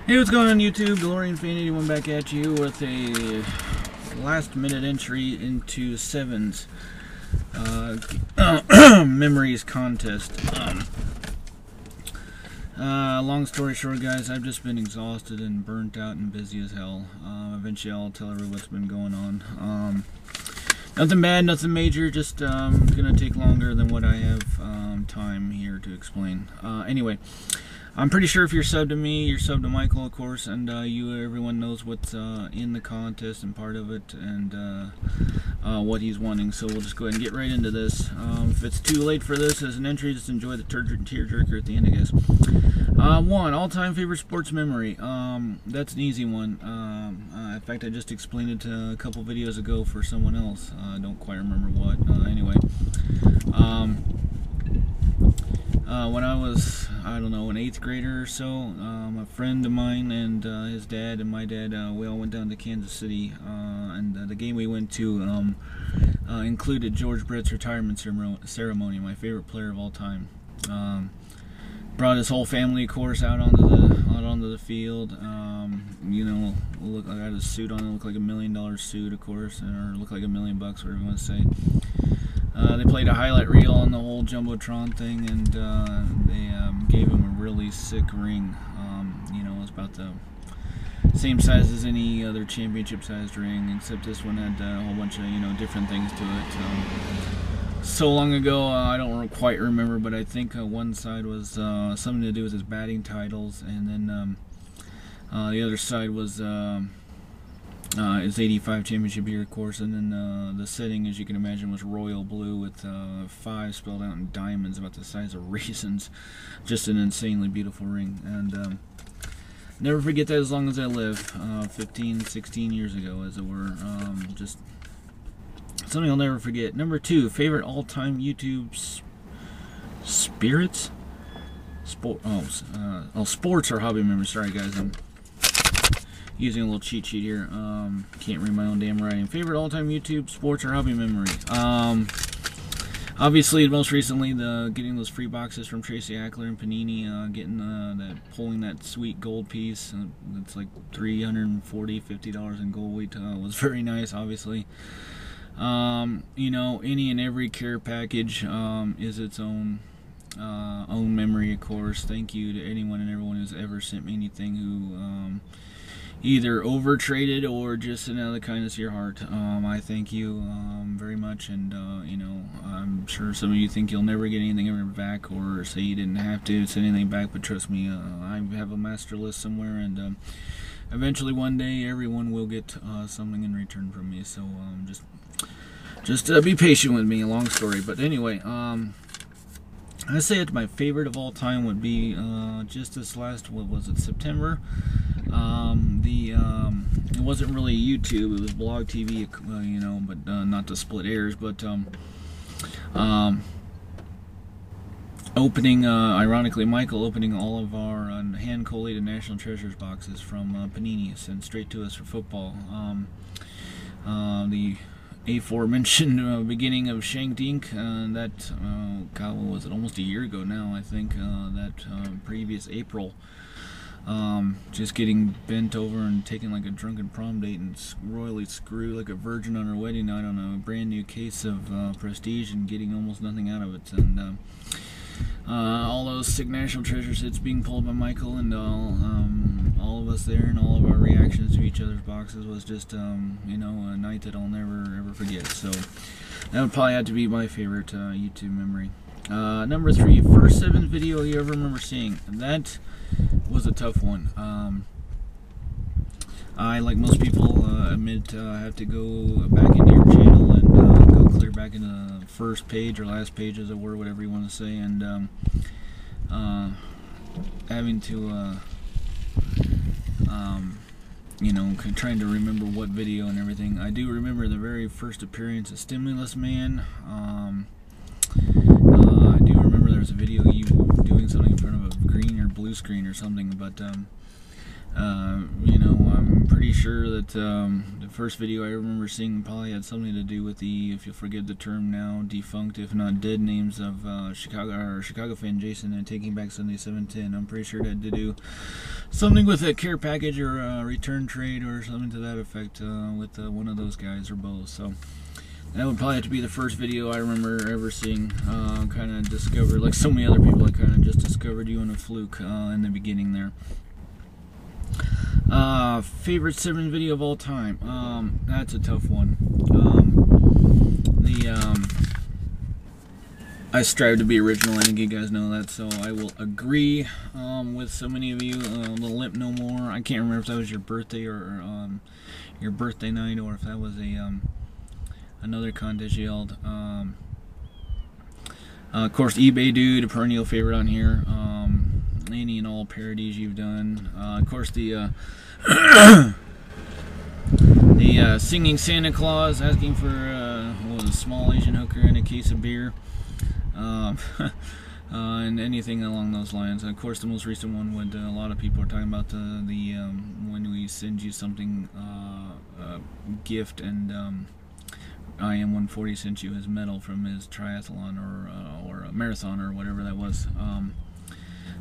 Hey, what's going on YouTube? DeLorean-Fan81 back at you with a last-minute entry into 7's memories contest. Long story short, guys, I've just been exhausted and burnt out and busy as hell. Eventually I'll tell everyone what's been going on. Nothing bad, nothing major, just gonna take longer than what I have time here to explain. Anyway, I'm pretty sure if you're subbed to me, you're subbed to Michael, of course, and everyone knows what's in the contest and part of it, and what he's wanting. So we'll just go ahead and get right into this. If it's too late for this as an entry, just enjoy the tearjerker at the end, I guess. One, all-time favorite sports memory. That's an easy one. In fact, I just explained it a couple videos ago for someone else. I don't quite remember what. Anyway. When I was, I don't know, an 8th grader or so, a friend of mine and his dad and my dad, we all went down to Kansas City, and the game we went to included George Brett's retirement ceremony, my favorite player of all time. Brought his whole family, of course, out onto the field. You know, I got his suit on. It looked like $1 million suit, of course, or looked like $1 million bucks, whatever you want to say. They played a highlight reel on the whole Jumbotron thing, and they gave him a really sick ring. You know, it was about the same size as any other championship-sized ring, except this one had a whole bunch of, you know, different things to it. So long ago, I don't quite remember, but I think one side was something to do with his batting titles, and then the other side was his 85 championship year, of course, and then the setting, as you can imagine, was royal blue with 5 spelled out in diamonds about the size of raisins. Just an insanely beautiful ring, and never forget that as long as I live. 15, 16 years ago, as it were. Just something I'll never forget. Number 2, favorite all-time YouTube spirits? Sports or hobby memories. Sorry, guys, I'm using a little cheat sheet here. Can't read my own damn writing. Favorite all-time YouTube sports or hobby memory. Obviously, most recently, getting those free boxes from Tracy Ackler and Panini, pulling that sweet gold piece. That's like $340, $50 in gold weight. Was very nice, obviously. You know, any and every care package is its own memory, of course. Thank you to anyone and everyone who's ever sent me anything who either overtraded or just out of the kindness of your heart. I thank you very much, and you know, I'm sure some of you think you'll never get anything ever back, or say you didn't have to send anything back, but trust me, I have a master list somewhere, and eventually one day everyone will get something in return from me. So just be patient with me. A long story, but anyway, I say it, my favorite of all time would be just this last, what was it, September. It wasn't really YouTube, it was blog TV, you know, but not to split hairs, but opening, ironically, Michael opening all of our hand-collated National Treasures boxes from Panini, sent straight to us for football. The aforementioned beginning of Shanked Ink, that, God, what was it, almost a year ago now, I think, that previous April. Just getting bent over and taken like a drunken prom date and royally screwed like a virgin on her wedding night on a brand new case of Prestige and getting almost nothing out of it. And all those sick National Treasures hits being pulled by Michael, and all of us there, and all of our reactions to each other's boxes was just, you know, a night that I'll never ever forget. So that would probably have to be my favorite YouTube memory. Number 3, first 7's video you ever remember seeing. That was a tough one. I, like most people, admit have to go back into your channel and go clear back into the first page or last page, as it were, whatever you want to say, and having to, you know, trying to remember what video and everything. I do remember the very first appearance of Stimulus Man. I do remember there was a video of you doing something in front of a green or blue screen or something, but You know, I'm pretty sure that the first video I remember seeing probably had something to do with the, if you'll forgive the term now, defunct, if not dead, names of Chicago fan Jason and Taking Back Sunday 710. I'm pretty sure that had to do something with a care package or a return trade or something to that effect with one of those guys or both. So that would probably have to be the first video I remember ever seeing. Kind of discovered, like so many other people, I kind of just discovered you on a fluke in the beginning there. Favorite 7's video of all time? That's a tough one. I strive to be original. I think you guys know that, so I will agree with so many of you. Little Limp No More. I can't remember if that was your birthday or your birthday night, or if that was a another contest you held. Of course, eBay Dude, a perennial favorite on here. Any and all parodies you've done. Of course, the singing Santa Claus, asking for what was a small Asian hooker and a case of beer, and anything along those lines. Of course, the most recent one would a lot of people are talking about the when we send you something gift, and I Am 140 sent you his medal from his triathlon or a marathon or whatever that was.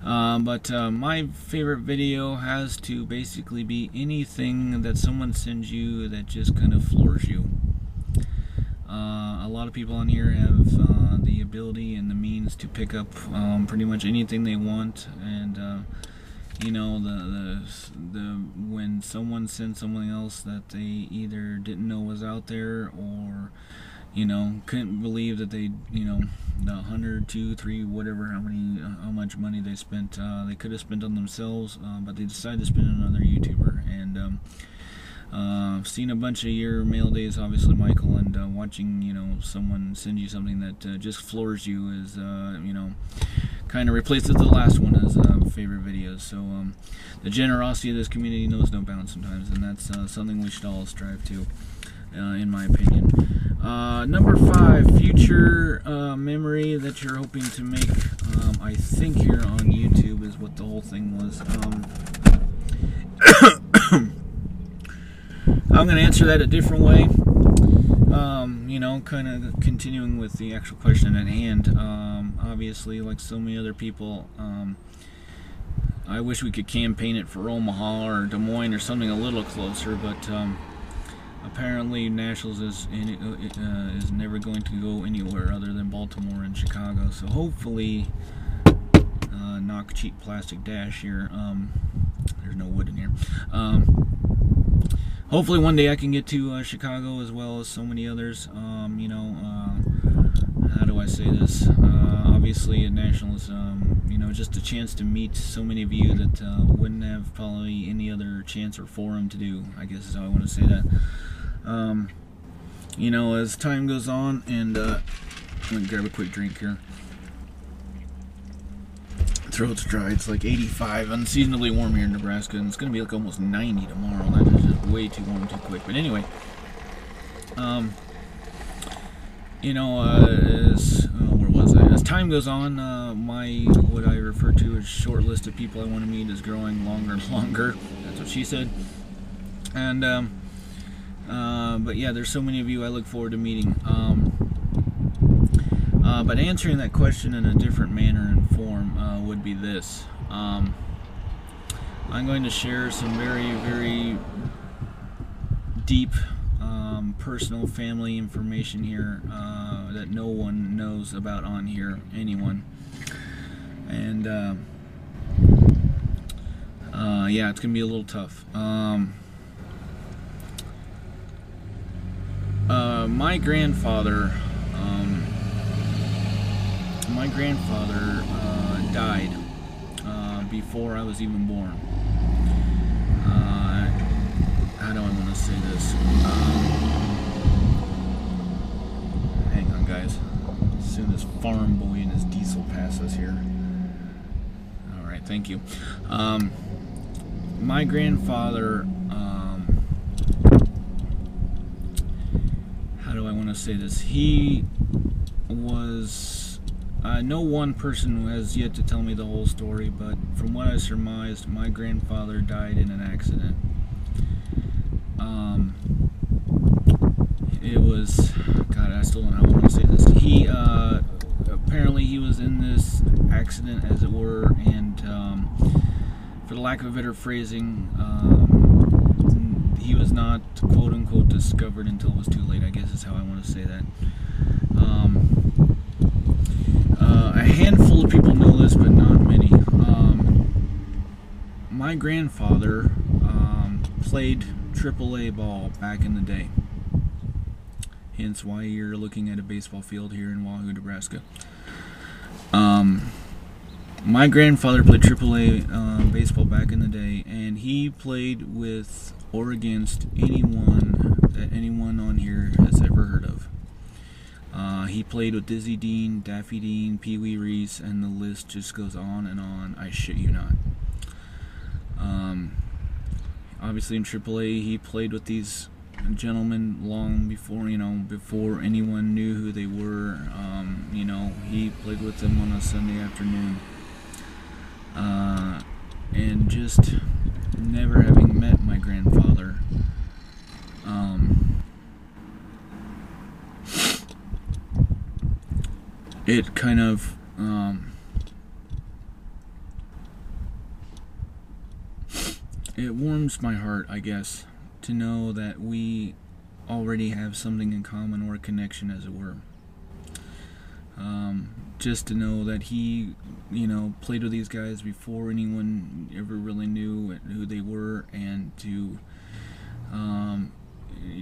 But my favorite video has to basically be anything that someone sends you that just kind of floors you. A lot of people on here have the ability and the means to pick up pretty much anything they want, and you know, when someone sends something else that they either didn't know was out there, or you know, couldn't believe that they, you know, the 100, 2, 3, whatever, how much money they spent, they could have spent on themselves, but they decided to spend on another YouTuber. And I've seen a bunch of your mail days, obviously, Michael, and watching, you know, someone send you something that just floors you is, you know, kind of replaces the last one as favorite videos. So the generosity of this community knows no bounds sometimes, and that's something we should all strive to, in my opinion. Number 5, future memory that you're hoping to make. I think here on YouTube is what the whole thing was. I'm going to answer that a different way. You know, kind of continuing with the actual question at hand. Obviously, like so many other people, I wish we could campaign it for Omaha or Des Moines or something a little closer, but apparently Nationals is never going to go anywhere other than Baltimore and Chicago. So hopefully, knock cheap plastic dash here. There's no wood in here. Hopefully one day I can get to Chicago as well as so many others. You know, how do I say this? Obviously at Nationals, you know, just a chance to meet so many of you that wouldn't have probably any other chance or forum to do, I guess is how I want to say that. You know, as time goes on, and let me grab a quick drink here. Throat's dry. It's like 85, unseasonably warm here in Nebraska, and it's going to be like almost 90 tomorrow. That is just way too warm, too quick. But anyway, you know, where was I? As time goes on, my what I refer to as short list of people I want to meet is growing longer and longer. That's what she said. And but yeah, there's so many of you I look forward to meeting. But answering that question in a different manner and form would be this. I'm going to share some very, very deep, personal family information here that no one knows about on here, anyone. And yeah, it's going to be a little tough. My grandfather died before I was even born. How do I want to say this? Hang on, guys. As soon as Farm Boy and his diesel pass us here. Alright, thank you. My grandfather, how do I want to say this? He was no one person has yet to tell me the whole story, but from what I surmised, my grandfather died in an accident. It was, God, I still don't know how I want to say this. Apparently he was in this accident, as it were, and for the lack of a better phrasing, he was not quote-unquote discovered until it was too late, I guess is how I want to say that. A handful of people know this, but not many. My grandfather played AAA ball back in the day. Hence why you're looking at a baseball field here in Wahoo, Nebraska. My grandfather played AAA baseball back in the day, and he played with or against anyone that anyone on here has ever heard of. He played with Dizzy Dean, Daffy Dean, Pee Wee Reese, and the list just goes on and on. I shit you not. Obviously in AAA, he played with these gentlemen long before, before anyone knew who they were. He played with them on a Sunday afternoon. And just never having met my grandfather, it kind of it warms my heart, I guess, to know that we already have something in common, or a connection, as it were. Just to know that he, played with these guys before anyone ever really knew who they were, and to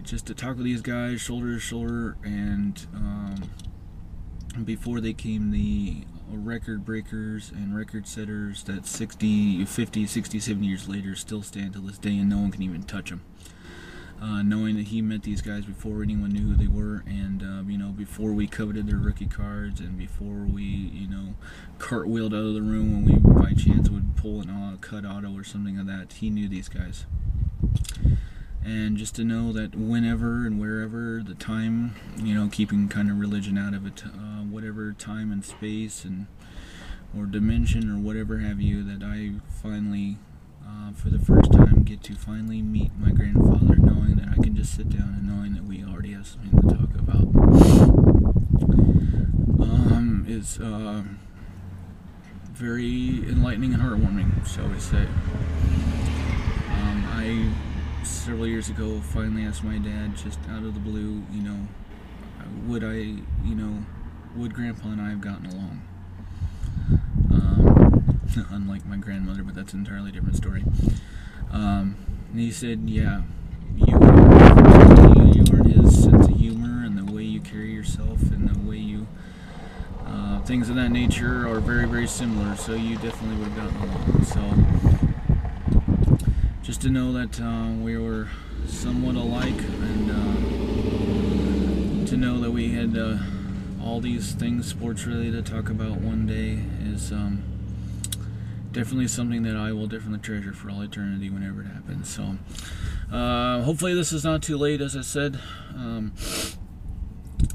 just to talk with these guys shoulder to shoulder, and before they came the record breakers and record setters that 50, 60, 70 years later still stand to this day, and no one can even touch them. Knowing that he met these guys before anyone knew who they were, and before we coveted their rookie cards, and before we cartwheeled out of the room when we by chance would pull a cut auto or something like that, he knew these guys. And just to know that whenever and wherever the time, keeping kind of religion out of it, whatever time and space and or dimension or whatever have you, that I finally, for the first time, get to finally meet my grandfather, knowing that I can just sit down and knowing that we already have something to talk about, is very enlightening and heartwarming, shall we say. I several years ago finally asked my dad, just out of the blue, would Grandpa and I have gotten along? Unlike my grandmother, but that's an entirely different story. And he said, yeah, you and his sense of humor and the way you carry yourself and the way you, things of that nature are very, very similar, so you definitely would have gotten along. So, just to know that we were somewhat alike, and to know that we had all these things sports related to talk about one day is definitely something that I will definitely treasure for all eternity whenever it happens. So hopefully this is not too late, as I said.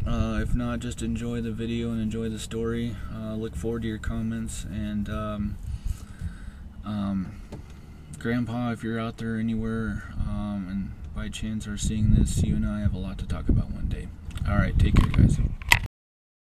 If not, just enjoy the video and enjoy the story. Look forward to your comments, and Grandpa, if you're out there anywhere and by chance are seeing this, you and I have a lot to talk about one day. Alright, take care, guys.